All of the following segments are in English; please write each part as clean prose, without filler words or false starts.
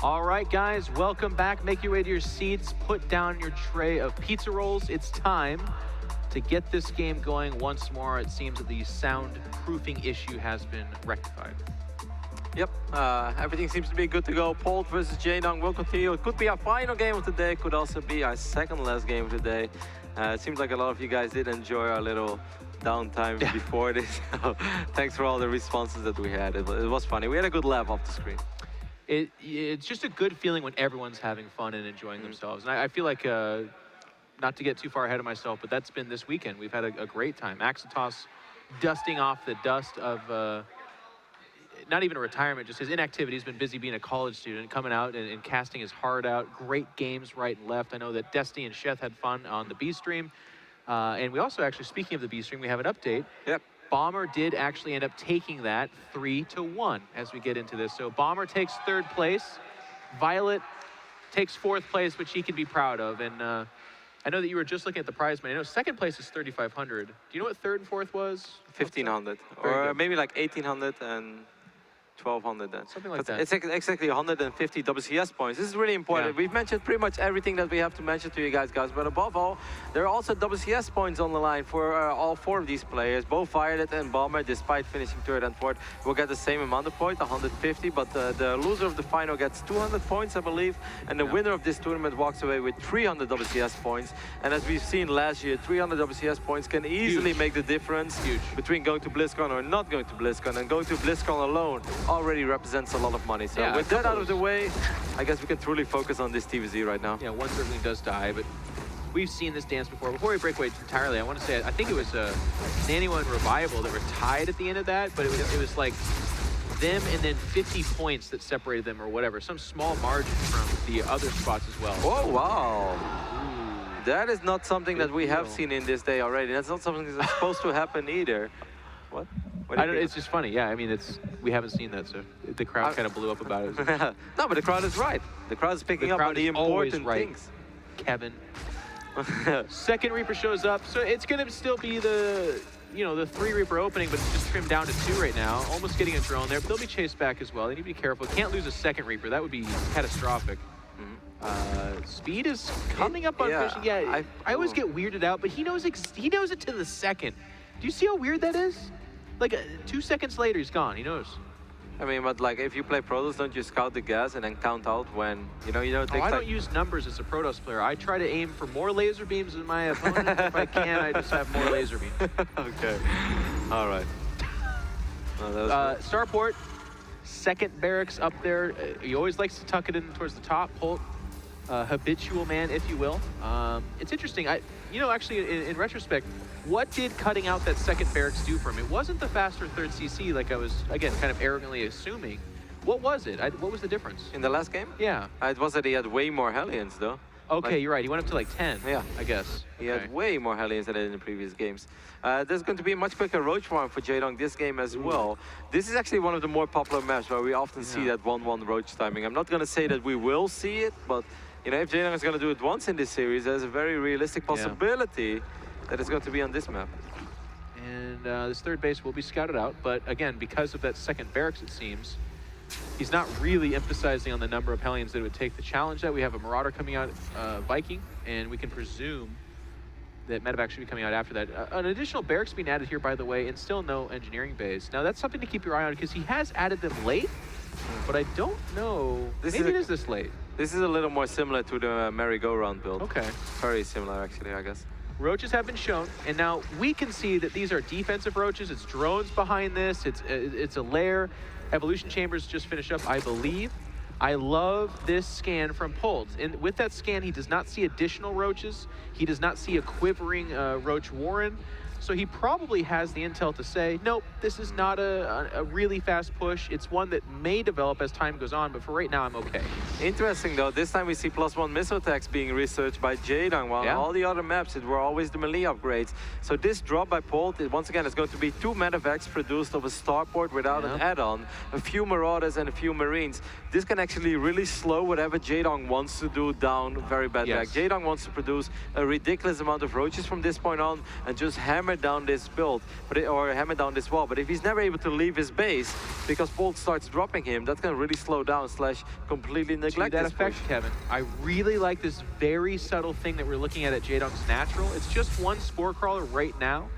All right, guys, welcome back. Make your way to your seats. Put down your tray of pizza rolls. It's time to get this game going once more. It seems that the soundproofing issue has been rectified. Yep, everything seems to be good to go. Polt versus Jaedong will continue. It could be our final game of the day. Could also be our second last game of the day. It seems like a lot of you guys did enjoy our little downtime before this. So thanks for all the responses that we had. It was funny. We had a good laugh off the screen. It's just a good feeling when everyone's having fun and enjoying themselves. And I feel like, not to get too far ahead of myself, but that's been this weekend. We've had a great time. Axitos dusting off the dust of, not even a retirement, just his inactivity. He's been busy being a college student, coming out and casting his heart out. Great games right and left. I know that Destiny and Sheth had fun on the B stream. And we also actually, speaking of the B stream, we have an update. Yep. Bomber did actually end up taking that 3-1 as we get into this. So Bomber takes 3rd place. Violet takes 4th place, which he can be proud of. And I know that you were just looking at the prize money. I know 2nd place is 3,500. Do you know what 3rd and 4th was? 1,500, or maybe like 1,800 and 1,200 then. Something like that. It's exactly 150 WCS points. This is really important. Yeah. We've mentioned pretty much everything that we have to mention to you guys, but above all, there are also WCS points on the line for all 4 of these players. Both Violet and Bomber, despite finishing 3rd and 4th, will get the same amount of points, 150, but the loser of the final gets 200 points, I believe, and the winner of this tournament walks away with 300 WCS points. And as we've seen last year, 300 WCS points can easily make the difference between going to BlizzCon or not going to BlizzCon, and going to BlizzCon alone already represents a lot out of so with that out of the way, I guess we can truly focus on this TVZ right now. Yeah, one certainly does die, but we've seen this dance before. Before we break away entirely, I want to say, I think it was Naniwa and Revival that were tied at the end of that, but it was like them and then 50 points that separated them or whatever, some small margin from the other spots as well. Oh, wow. Ooh. That is not something that we have seen in this day already. That's not something that's supposed to happen either. What? I don't, it's just funny, yeah. I mean, we haven't seen that, so the crowd kind of blew up about it. No, but the crowd is right. The crowd is picking up on the important things. Kevin. 2nd Reaper shows up, so it's going to still be the 3 Reaper opening, but it's just trimmed down to 2 right now. Almost getting a drone there, but they'll be chased back as well. They need to be careful. Can't lose a 2nd Reaper. That would be catastrophic. Speed is coming up on fishing. Yeah, I always get weirded out, but he knows it to the second. Do you see how weird that is? Like 2 seconds later, he's gone. He knows. I mean, but like if you play Protoss, don't you scout the gas and then count out when it takes I don't use numbers as a Protoss player. I try to aim for more laser beams than my opponent. If I can, I just have more laser beams. Okay. All right. Starport, 2nd barracks up there. He always likes to tuck it in towards the top. Polt, habitual man, if you will. It's interesting. Actually, in retrospect, what did cutting out that 2nd barracks do for him? It wasn't the faster 3rd CC like I was, again, kind of arrogantly assuming. What was it? What was the difference? In the last game? Yeah. It was that he had way more Hellions, though. Okay, you're right. He went up to like 10, yeah, I guess. He had way more Hellions than in the previous games. There's going to be a much quicker roach farm for Jaedong this game as well. This is actually one of the more popular maps where we often see that 1-1 roach timing. I'm not going to say that we will see it, but if Jaedong is going to do it once in this series, there's a very realistic possibility that it's going to be on this map. And this 3rd base will be scouted out, but again, because of that 2nd barracks, it seems, he's not really emphasizing on the number of Hellions that it would take to challenge that. We have a Marauder coming out, Viking, and we can presume that Medevac should be coming out after that. An additional barracks being added here, by the way, and still no engineering base. Now, that's something to keep your eye on because he has added them late, but I don't know. Maybe it is this late. This is a little more similar to the merry-go-round build. Okay. Very similar, actually, I guess. Roaches have been shown, and now we can see that these are defensive roaches. It's drones behind this. It's a lair. Evolution chambers just finished up, I believe. I love this scan from Polt. And with that scan, he does not see additional roaches. He does not see a quivering roach warren. So he probably has the intel to say, nope, this is not a really fast push. It's one that may develop as time goes on, but for right now, I'm okay. Interesting, though. This time we see +1 missile attacks being researched by Jaedong, while on all the other maps, it were always the melee upgrades. So this drop by Polt, once again, is going to be 2 medevacs produced of a starport without an add-on, a few marauders and a few marines. This can actually really slow whatever Jaedong wants to do down very bad back. Jaedong wants to produce a ridiculous amount of roaches from this point on and just hammer down this build, or hammer down this wall. But if he's never able to leave his base because Polt starts dropping him, that's going to really slow down / completely neglect that this effect, push. Kevin. I really like this very subtle thing that we're looking at Jaedong's natural. It's just one Spore Crawler right now,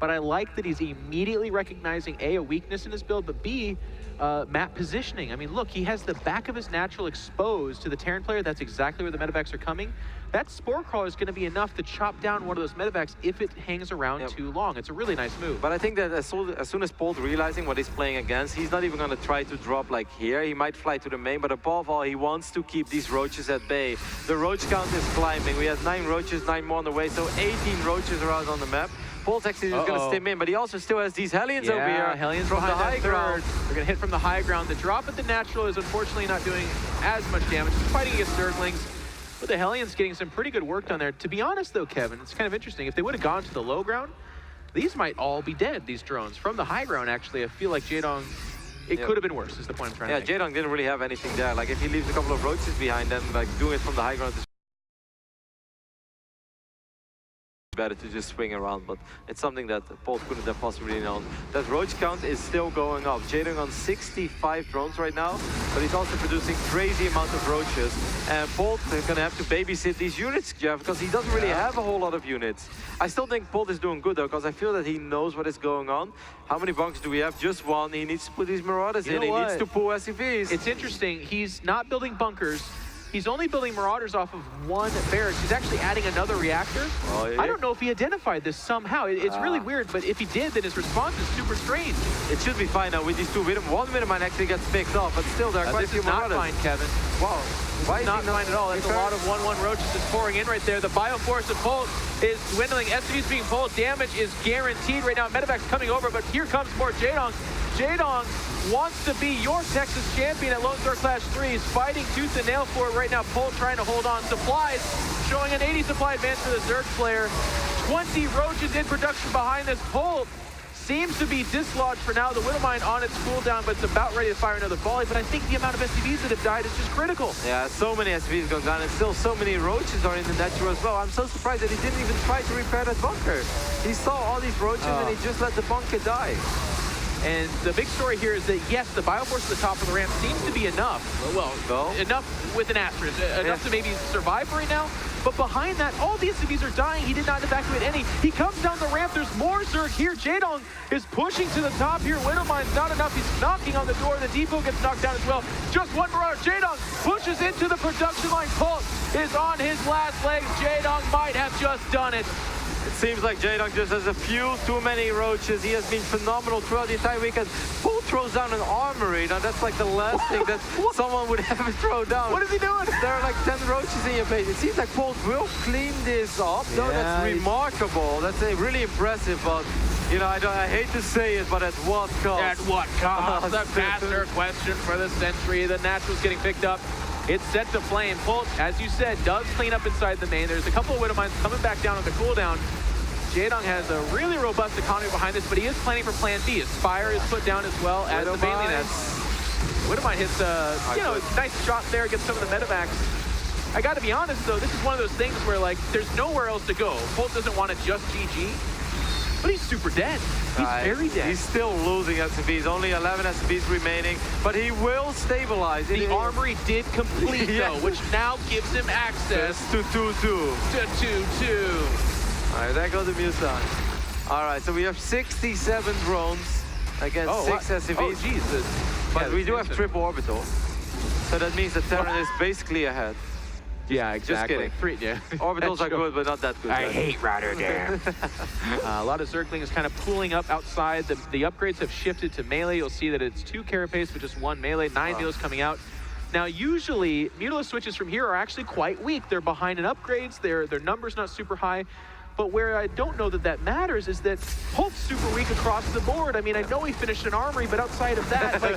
but I like that he's immediately recognizing a weakness in his build, but B, map positioning. I mean, look, he has the back of his natural exposed to the Terran player. That's exactly where the medevacs are coming. That Spore Crawler is going to be enough to chop down one of those medevacs if it hangs around too long. It's a really nice move. But I think that as soon as Polt realizing what he's playing against, he's not even going to try to drop like here. He might fly to the main, but above all, he wants to keep these roaches at bay. The roach count is climbing. We have 9 roaches, 9 more on the way, so 18 roaches are out on the map. Polt's actually just going to stim in, but he also still has these Hellions over here. Hellions from the high ground. They're going to hit from the high ground. The drop at the natural is unfortunately not doing as much damage. He's fighting against Zerglings, but the Hellions getting some pretty good work done there. To be honest though, Kevin, it's kind of interesting. If they would have gone to the low ground, these might all be dead, these drones. From the high ground, actually, I feel like Jaedong, it could have been worse, is the point I'm trying to make. Yeah, Jaedong didn't really have anything there. Like, if he leaves a couple of roaches behind, then like doing it from the high ground is better to just swing around, but it's something that Polt couldn't have possibly known. That roach count is still going up. Jaedong on 65 drones right now, but he's also producing crazy amount of roaches. And Polt is gonna have to babysit these units, Jeff, because he doesn't really have a whole lot of units. I still think Polt is doing good though, because I feel that he knows what is going on. How many bunkers do we have? Just one. He needs to put these Marauders in. He needs to pull SCVs. It's interesting. He's not building bunkers. He's only building Marauders off of one barracks. He's actually adding another reactor. Oh, yeah. I don't know if he identified this somehow. It's really weird, but if he did, then his response is super strange. It should be fine now with these two. One Widowmine actually gets picked off, but still there are quite a few Marauders. This is not fine, Kevin. Wow. Why is not fine at all. That's a lot of 1-1 roaches just pouring in right there. The Bioforce of Polt is dwindling. SCV's being pulled. Damage is guaranteed right now. Medevac's coming over, but here comes more Jaedong. Jaedong wants to be your Texas champion at Lone Star Clash 3. He's fighting tooth and nail for it right now. Polt trying to hold on. Supplies showing an 80 supply advance for the Zerg player. 20 roaches in production behind this. Polt seems to be dislodged for now. The Widowmine on its cooldown, but it's about ready to fire another volley. But I think the amount of SCVs that have died is just critical. Yeah, so many SCVs going down, and still so many roaches are in the natural as well. I'm so surprised that he didn't even try to repair that bunker. He saw all these roaches and he just let the bunker die. And the big story here is that, yes, the Bioforce at the top of the ramp seems to be enough. Well, enough with an asterisk. Enough to maybe survive right now. But behind that, all the SCVs are dying. He did not evacuate any. He comes down the ramp. There's more Zerg here. Jaedong is pushing to the top here. Widowmine's not enough. He's knocking on the door. The depot gets knocked down as well. Just one Marauder. Jaedong pushes into the production line. Polt is on his last legs. Jaedong might have just done it. It seems like Jaedong just has a few too many roaches. He has been phenomenal throughout the entire weekend. Polt throws down an armory. Now that's like the last thing that someone would ever throw down. What is he doing? There are like 10 roaches in your base. It seems like Polt will clean this up. Yeah, no, that's remarkable. That's really impressive, but you know, I hate to say it, but at what cost? At what cost? The master question for the century. The natural's getting picked up. It's set to flame. Polt, as you said, does clean up inside the main. There's a couple of Widowmines coming back down on the cooldown. Jaedong has a really robust economy behind this, but he is planning for plan B. His Spire is put down as well as the mainly nets. Widowmine hits a nice shot there, gets some of the medevacs. I gotta be honest though, this is one of those things where like there's nowhere else to go. Polt doesn't want to just GG, but he's super dead. He's very dead. He's still losing SCVs, only 11 SCVs remaining, but he will stabilize. The armory did complete though, which now gives him access to 2-2. To 2-2. All right, there goes the Musan. All right, so we have 67 drones against 6 SCVs. Oh, Jesus. But we do have triple orbital. So that means the Terran is basically ahead. Yeah, exactly. Just kidding. Orbitals are good, but not that good. I hate Rotterdam. A lot of Zerglings kind of pooling up outside. The upgrades have shifted to melee. You'll see that it's 2 carapace, but just 1 melee. 9 Mules coming out. Now, usually, Mutila switches from here are actually quite weak. They're behind in upgrades. Their number's not super high. But where I don't know that that matters is that Polt's super weak across the board. I mean, I know he finished an armory, but outside of that, like,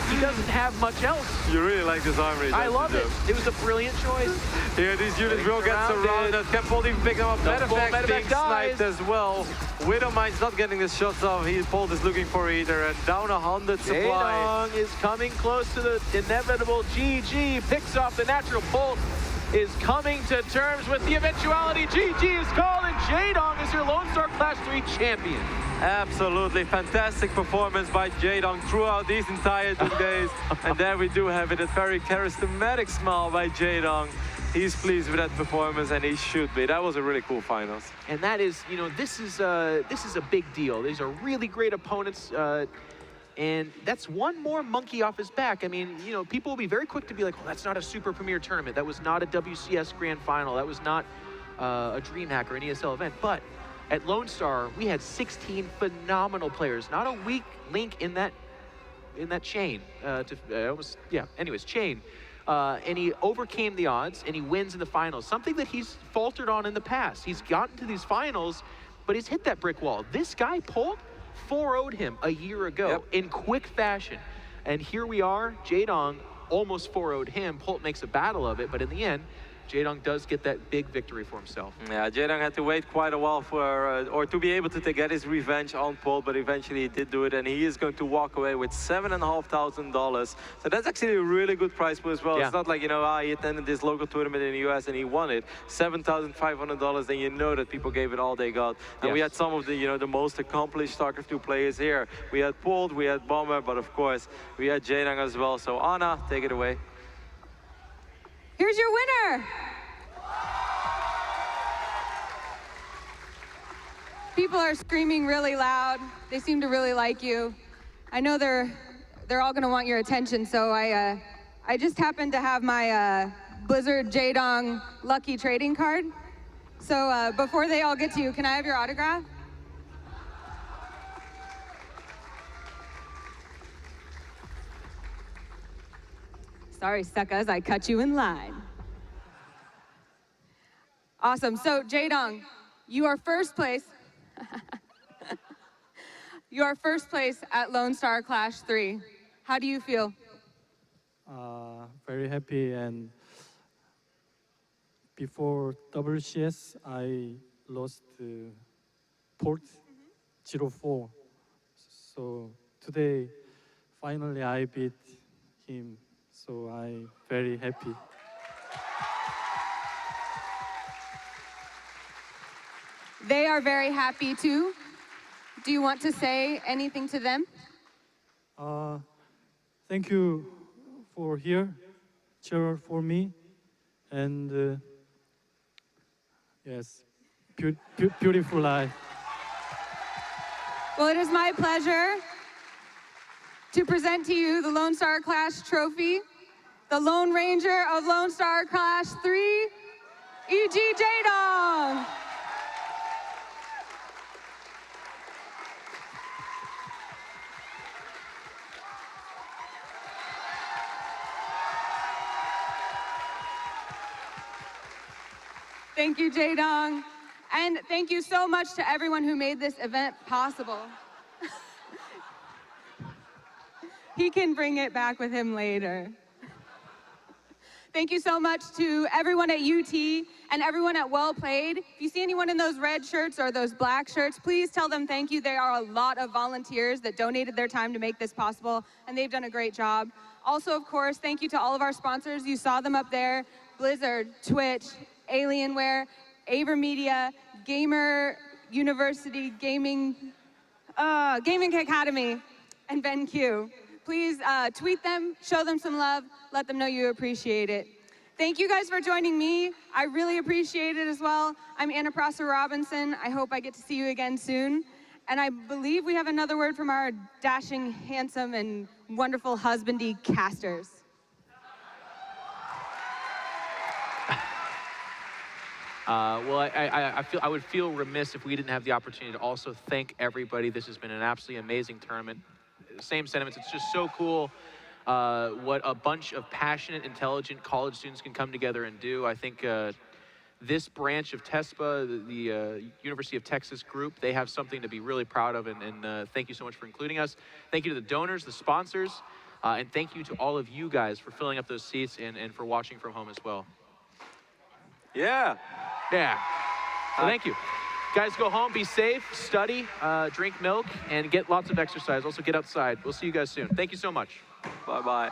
he doesn't have much else. You really like this armory. I love it. It was a brilliant choice. Yeah, these units will get surrounded. Can Polt even pick them up? Medevac being sniped as well. Widowmine's not getting the shots off. Polt is looking for either, and down 100 supply. Jaedong is coming close to the inevitable GG. Picks off the natural Polt. is coming to terms with the eventuality. GG is called, and Jaedong is your Lone Star Clash 3 champion. Absolutely fantastic performance by Jaedong throughout these entire 2 days. And there we do have it, a very charismatic smile by Jaedong. He's pleased with that performance, and he should be. That was a really cool finals. And that is, you know, this is a big deal. These are really great opponents, and that's one more monkey off his back. I mean, you know, people will be very quick to be like, well, that's not a Super Premier tournament. That was not a WCS Grand Final. That was not a DreamHack or an ESL event. But at Lone Star, we had 16 phenomenal players, not a weak link in that chain. Chain. And he overcame the odds, and he wins in the finals. Something that he's faltered on in the past. He's gotten to these finals, but he's hit that brick wall. This guy, Polt, 4-0'd him a year ago in quick fashion. And here we are, Jaedong almost 4-0'd him. Polt makes a battle of it, but in the end, Jaedong does get that big victory for himself. Yeah, Jaedong had to wait quite a while for, or to be able to get his revenge on Polt, but eventually he did do it, and he is going to walk away with $7,500. So that's actually a really good prize pool as well. Yeah. It's not like, you know, he attended this local tournament in the US and he won it. $7,500, then you know that people gave it all they got. And we had some of the, you know, the most accomplished Starcraft 2 players here. We had Polt, we had Bomber, but of course, we had Jaedong as well. So Anna, take it away. Here's your winner. People are screaming really loud. They seem to really like you. I know they're all gonna want your attention, so I just happen to have my Blizzard Jaedong lucky trading card. So before they all get to you, can I have your autograph? Sorry, suckers, I cut you in line. Awesome, so Jaedong, you are first place. You are first place at Lone Star Clash 3. How do you feel? Very happy, and before WCS, I lost Polt 0-4. So today, finally I beat him. So I'm very happy. They are very happy too. Do you want to say anything to them? Thank you for here, cheer for me, and yes, beautiful life. Well, it is my pleasure to present to you the Lone Star Clash trophy, the Lone Ranger of Lone Star Clash 3, E.G. Jaedong. Thank you, Jaedong. And thank you so much to everyone who made this event possible. He can bring it back with him later. Thank you so much to everyone at UT and everyone at Well Played. If you see anyone in those red shirts or those black shirts, please tell them thank you. There are a lot of volunteers that donated their time to make this possible, and they've done a great job. Also, of course, thank you to all of our sponsors. You saw them up there: Blizzard, Twitch, Alienware, AverMedia, Gamer University, Gaming Academy, and BenQ. Please tweet them, show them some love, let them know you appreciate it. Thank you guys for joining me. I really appreciate it as well. I'm Anna Prosser Robinson. I hope I get to see you again soon. And I believe we have another word from our dashing, handsome, and wonderful husbandy casters. Well, I would feel remiss if we didn't have the opportunity to also thank everybody. This has been an absolutely amazing tournament. Same sentiments. It's just so cool what a bunch of passionate, intelligent college students can come together and do. I think this branch of TESPA, the University of Texas group, they have something to be really proud of, and thank you so much for including us. Thank you to the donors, the sponsors, and thank you to all of you guys for filling up those seats and for watching from home as well. Yeah. Yeah. So thank you. Guys, go home, be safe, study, drink milk, and get lots of exercise. Also, get outside. We'll see you guys soon. Thank you so much. Bye-bye.